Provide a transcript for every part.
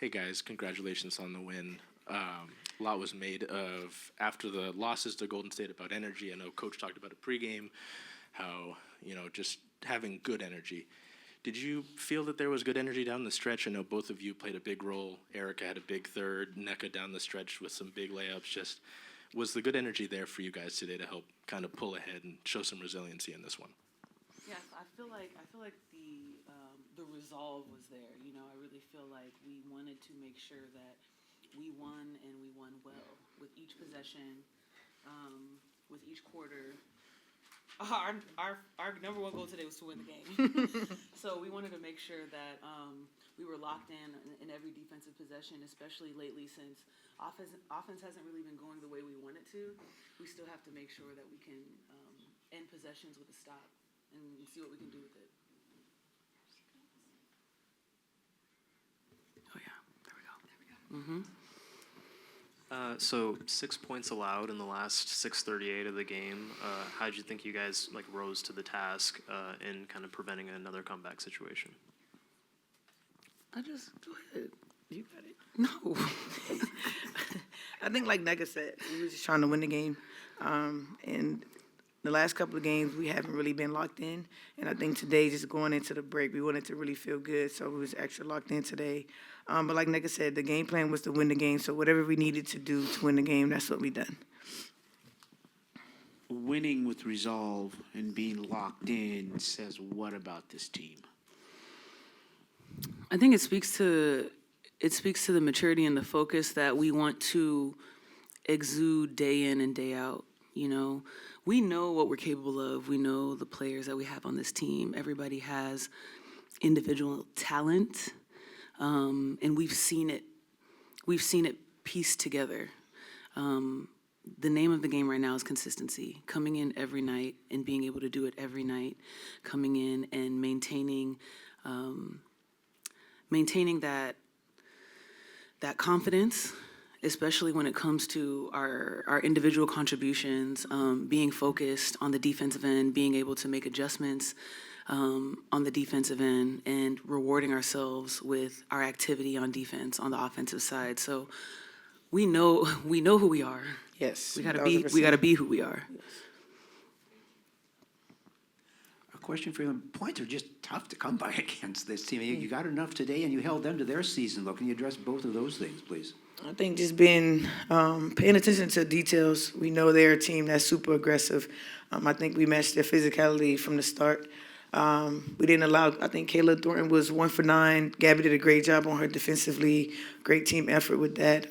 Hey guys, congratulations on the win. A lot was made of after the losses to Golden State about energy. I know Coach talked about it pregame, how just having good energy. Did you feel that there was good energy down the stretch? I know both of you played a big role. Erica had a big third. Nneka down the stretch with some big layups. Just was the good energy there for you guys today to help kind of pull ahead and show some resiliency in this one? Yes, I feel like the resolve was there. I really feel like we wanted to make sure that we won and we won well with each possession, with each quarter. Our number one goal today was to win the game. So we wanted to make sure that we were locked in every defensive possession, especially lately since offense hasn't really been going the way we want it to. We still have to make sure that we can end possessions with a stop and see what we can do with it. Oh yeah, there we go. Mm-hmm. So 6 points allowed in the last 6:38 of the game. How did you think you guys rose to the task in kind of preventing another comeback situation? Go ahead. You got it. No. I think like Nneka said, we were just trying to win the game. And the last couple of games, we haven't really been locked in. And I think today, just going into the break, we wanted to really feel good. So we was extra locked in today. But like Nneka said, the game plan was to win the game. So whatever we needed to do to win the game, that's what we done. Winning with resolve and being locked in says what about this team? I think it speaks to the maturity and the focus that we want to exude day in and day out. We know what we're capable of. We know the players that we have on this team. Everybody has individual talent, and we've seen it pieced together. The name of the game right now is consistency. Coming in every night and being able to do it every night. Coming in and maintaining that confidence, especially when it comes to our individual contributions, being focused on the defensive end, being able to make adjustments on the defensive end, and rewarding ourselves with our activity on defense on the offensive side. So we know who we are. Yes. We gotta be who we are. Yes. Question for you. Points are just tough to come by against this team. You got enough today, and you held them to their season low. Can you address both of those things, please? I think just paying attention to details. We know they're a team that's super aggressive. I think we matched their physicality from the start. We didn't allow, I think Kayla Thornton was 1 for 9. Gabby did a great job on her defensively. Great team effort with that.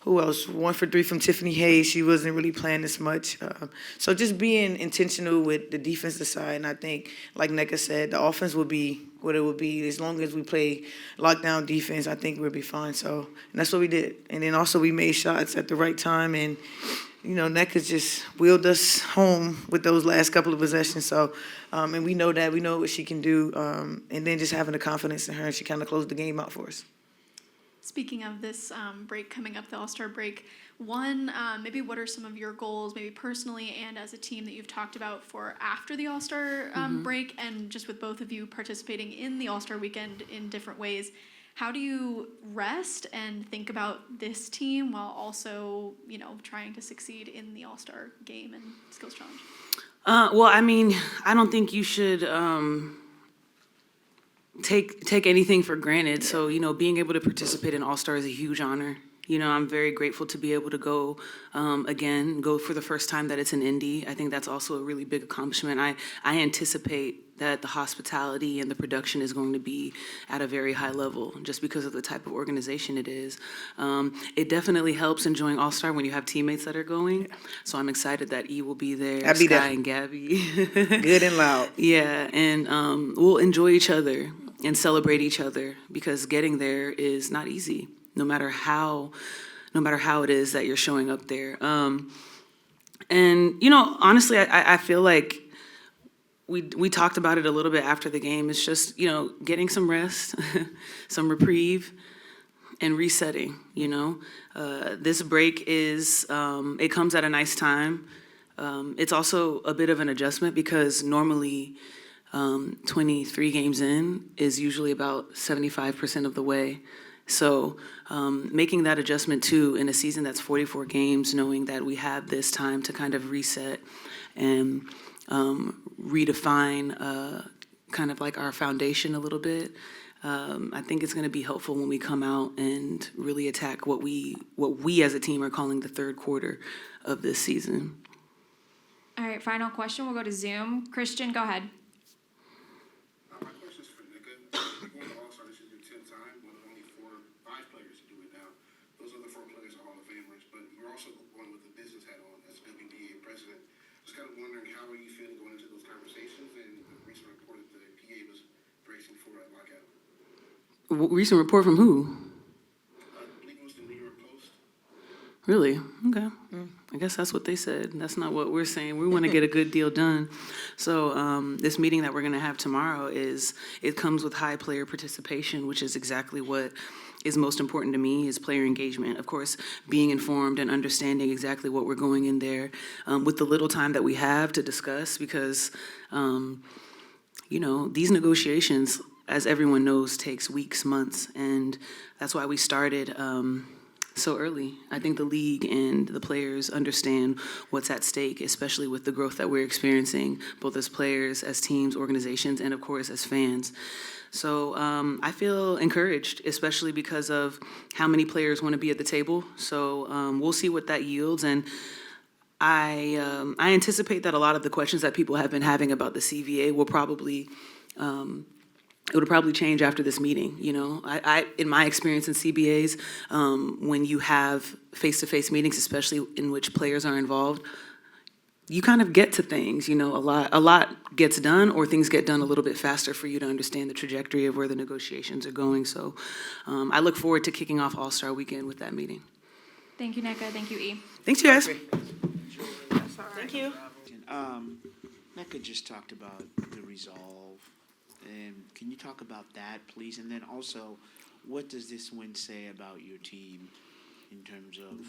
Who else? 1 for 3 from Tiffany Hayes. She wasn't really playing this much. So just being intentional with the defensive side. And I think, like Nneka said, the offense will be what it will be. As long as we play lockdown defense, I think we'll be fine. So, and that's what we did. And then also we made shots at the right time. And, Nneka just wheeled us home with those last couple of possessions. So, and we know that. We know what she can do. And then just having the confidence in her, she kind of closed the game out for us. Speaking of this break coming up, the All-Star break, maybe what are some of your goals, maybe personally and as a team that you've talked about for after the All-Star break, and just with both of you participating in the All-Star weekend in different ways? How do you rest and think about this team while also, trying to succeed in the All-Star game and skills challenge? I don't think you should take anything for granted. So, being able to participate in All-Star is a huge honor. I'm very grateful to be able to go for the first time that it's in Indy. I think that's also a really big accomplishment. I anticipate that the hospitality and the production is going to be at a very high level just because of the type of organization it is. It definitely helps enjoying All-Star when you have teammates that are going. Yeah. So I'm excited that E will be there, I'll be Sky there. and Gabby. Good and loud. Yeah, and we'll enjoy each other and celebrate each other because getting there is not easy, no matter how it is that you're showing up there. Honestly, I feel like we talked about it a little bit after the game. It's just, getting some rest, some reprieve, and resetting, This break it comes at a nice time. It's also a bit of an adjustment because normally 23 games in is usually about 75% of the way. So making that adjustment too in a season that's 44 games, knowing that we have this time to kind of reset and redefine kind of like our foundation a little bit. I think it's going to be helpful when we come out and really attack what we as a team are calling the third quarter of this season. All right, final question. We'll go to Zoom. Christian, go ahead. My question is for Nneka. You're going to All-Star, this is your 10th time, one of only five players to do it now. Those other 4 players are Hall of Famers, but you're also going with the business hat on as WPA president. Just kind of wondering, how are you feeling going into those conversations, and the recent report that the PA was bracing for a lockout? Recent report from who? I believe it was the New York Post. Really? Okay. I guess that's what they said. That's not what we're saying. We want to get a good deal done. So this meeting that we're going to have tomorrow it comes with high player participation, which is exactly what is most important to me, is player engagement. Of course, being informed and understanding exactly what we're going in there with the little time that we have to discuss, because, these negotiations, as everyone knows, takes weeks, months, and that's why we started so early. I think the league and the players understand what's at stake, especially with the growth that we're experiencing, both as players, as teams, organizations, and of course as fans. So I feel encouraged, especially because of how many players want to be at the table. So we'll see what that yields, and I anticipate that a lot of the questions that people have been having about the CVA will probably it would probably change after this meeting. I in my experience in CBAs, when you have face-to-face meetings, especially in which players are involved, you kind of get to things. A lot gets done, or things get done a little bit faster for you to understand the trajectory of where the negotiations are going. So I look forward to kicking off All-Star Weekend with that meeting. Thank you, Nneka. Thank you, E. Thanks, you guys. Thank you. Nneka just talked about the resolve. Can you talk about that, please? And then also, what does this win say about your team in terms of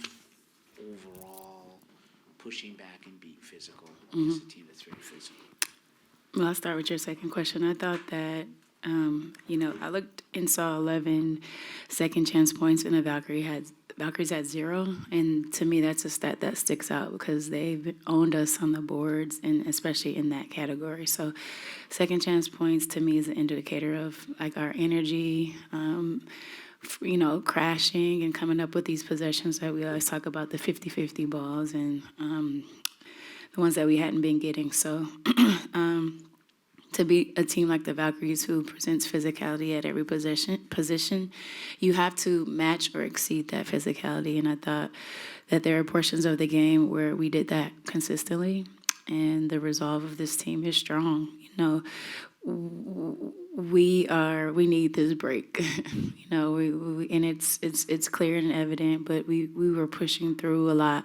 overall pushing back and being physical? It's a team that's very physical. Well, I'll start with your second question. I thought that, I looked and saw 11 second chance points, and the Valkyries had 0. And to me, that's a stat that sticks out because they've owned us on the boards, and especially in that category. So second chance points to me is an indicator of like our energy, crashing and coming up with these possessions that we always talk about, the 50-50 balls and the ones that we hadn't been getting. So to be a team like the Valkyries who presents physicality at every position, you have to match or exceed that physicality. And I thought that there are portions of the game where we did that consistently, and the resolve of this team is strong. We need this break. And it's clear and evident, but we were pushing through a lot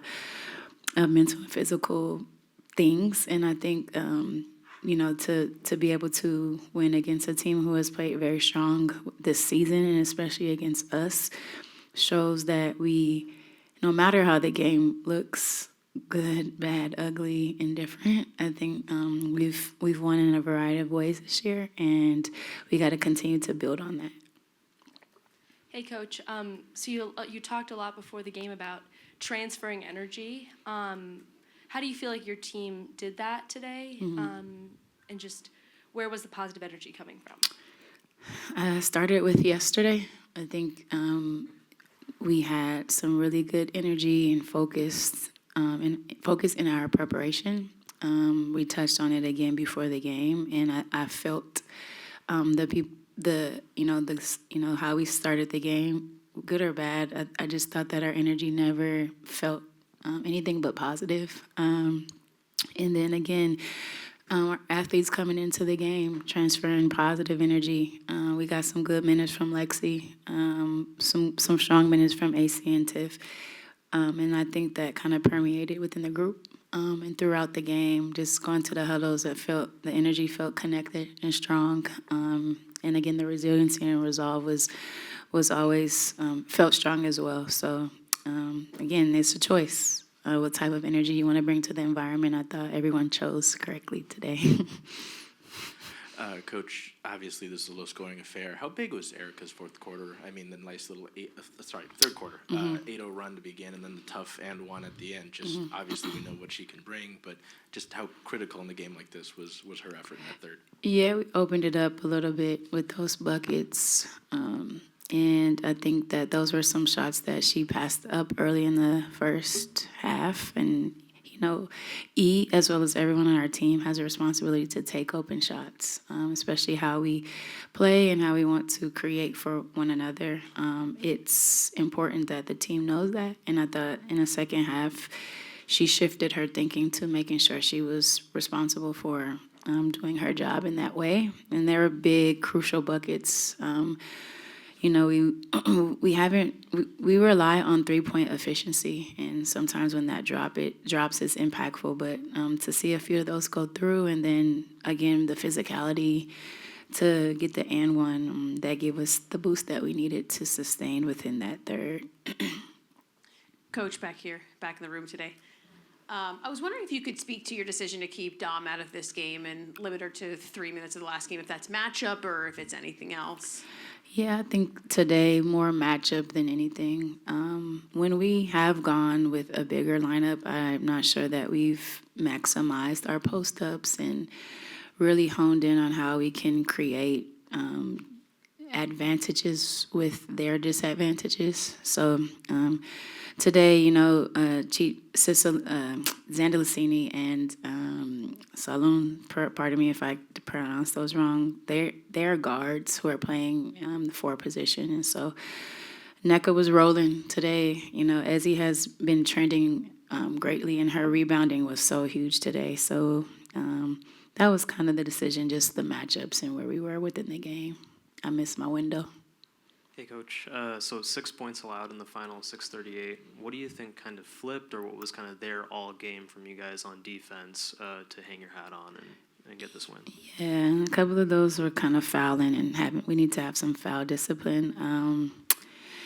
of mental and physical things, and I think to be able to win against a team who has played very strong this season, and especially against us, shows that we, no matter how the game looks, good, bad, ugly, indifferent, I think we've won in a variety of ways this year, and we got to continue to build on that. Hey, Coach. So you talked a lot before the game about transferring energy. How do you feel like your team did that today? And just where was the positive energy coming from? I started with yesterday. I think we had some really good energy and focus in our preparation. We touched on it again before the game, and I felt how we started the game, good or bad. I just thought that our energy never felt anything but positive. And then again, our athletes coming into the game, transferring positive energy. We got some good minutes from Lexi, some strong minutes from AC and Tiff. And I think that kind of permeated within the group. And throughout the game, just going to the huddles, the energy felt connected and strong. And again, the resiliency and resolve was always felt strong as well. So again, it's a choice. What type of energy you want to bring to the environment. I thought everyone chose correctly today. Coach, obviously this is a low-scoring affair. How big was Erica's fourth quarter? I mean, the nice little third quarter, 8-0 run to begin, and then the tough and one at the end. Just obviously we know what she can bring, but just how critical in a game like this was her effort in that third. Yeah, we opened it up a little bit with those buckets. And I think that those were some shots that she passed up early in the first half. And, you know, E, as well as everyone on our team, has a responsibility to take open shots, especially how we play and how we want to create for one another. It's important that the team knows that. And I thought in the second half, she shifted her thinking to making sure she was responsible for doing her job in that way. And there were big, crucial buckets. You know, we rely on 3-point efficiency, and sometimes when that drops, it's impactful. But to see a few of those go through, and then again the physicality to get the and one, that gave us the boost that we needed to sustain within that third. Coach, back in the room today. I was wondering if you could speak to your decision to keep Dom out of this game and limit her to 3 minutes of the last game, if that's matchup or if it's anything else. Yeah, I think today more matchup than anything. When we have gone with a bigger lineup, I'm not sure that we've maximized our post-ups and really honed in on how we can create advantages with their disadvantages. So today, you know, Zandalicini and Saloon, pardon me if I pronounce those wrong, they're guards who are playing the forward position. And so Nneka was rolling today. You know, Ezzy has been trending greatly, and her rebounding was so huge today. So that was kind of the decision, just the matchups and where we were within the game. I missed my window. Hey, Coach. So 6 points allowed in the final, 6:38. What do you think kind of flipped, or what was kind of their all game from you guys on defense to hang your hat on and get this win? Yeah, a couple of those were kind of fouling, and we need to have some foul discipline.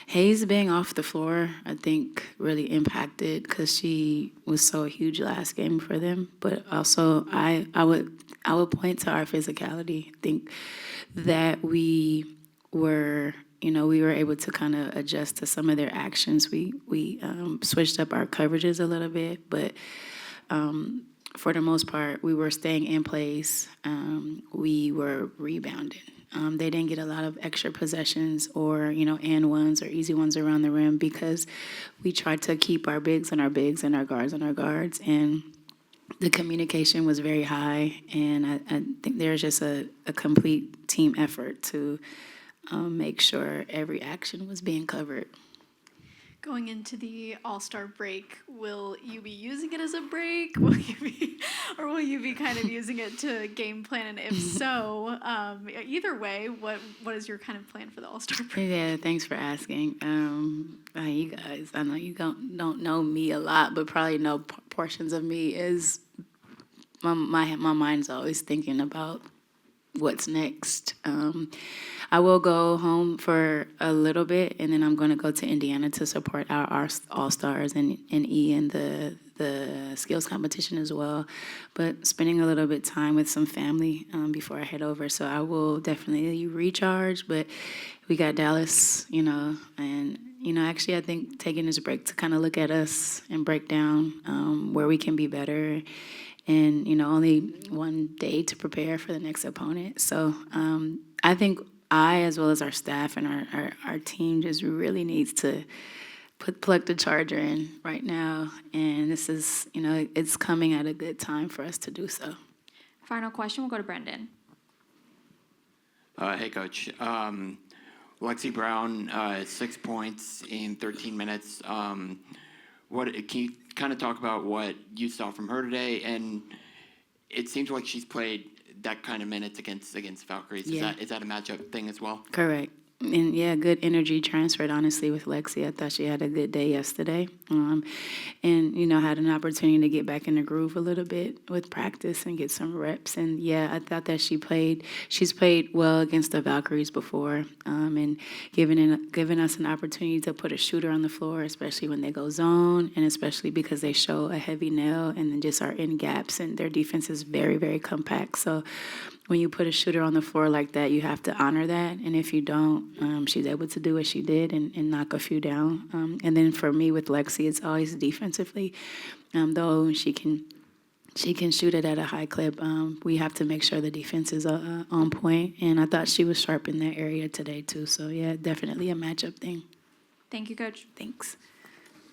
Hayes being off the floor, I think, really impacted because she was so huge last game for them. But also, I would point to our physicality. I think that we were able to kind of adjust to some of their actions. We switched up our coverages a little bit, but for the most part, we were staying in place. We were rebounding. They didn't get a lot of extra possessions or, and ones or easy ones around the rim because we tried to keep our bigs on our bigs and our guards on our guards. And the communication was very high. And I think there's just a complete team effort to make sure every action was being covered. Going into the All-Star break, will you be using it as a break? Will you be kind of using it to game plan? And if so, either way, what is your kind of plan for the All-Star break? Yeah, thanks for asking. You guys, I know you don't know me a lot, but probably know portions of me. Is my mind's always thinking about what's next. I will go home for a little bit, and then I'm going to go to Indiana to support our All-Stars and E in the skills competition as well. But spending a little bit time with some family before I head over. So I will definitely recharge, but we got Dallas, and, actually I think taking this break to kind of look at us and break down where we can be better. And, only one day to prepare for the next opponent. So I think I, as well as our staff and our team, just really needs to plug the charger in right now. And this is, it's coming at a good time for us to do so. Final question, we'll go to Brendan. Hey, Coach. Lexi Brown, 6 points in 13 minutes. Can you kind of talk about what you saw from her today? And it seems like she's played that kind of minutes against Valkyries. Yeah. Is that a matchup thing as well? Correct. And yeah, good energy transferred, honestly, with Lexi. I thought she had a good day yesterday. And, had an opportunity to get back in the groove a little bit with practice and get some reps. And yeah, I thought that she's played well against the Valkyries before, and giving us an opportunity to put a shooter on the floor, especially when they go zone, and especially because they show a heavy nail and then just are in gaps, and their defense is very, very compact. So when you put a shooter on the floor like that, you have to honor that. And if you don't, she's able to do what she did and knock a few down. And then for me with Lexi, it's always defensively. Though she can shoot it at a high clip, we have to make sure the defense is on point. And I thought she was sharp in that area today too. So yeah, definitely a matchup thing. Thank you, Coach. Thanks.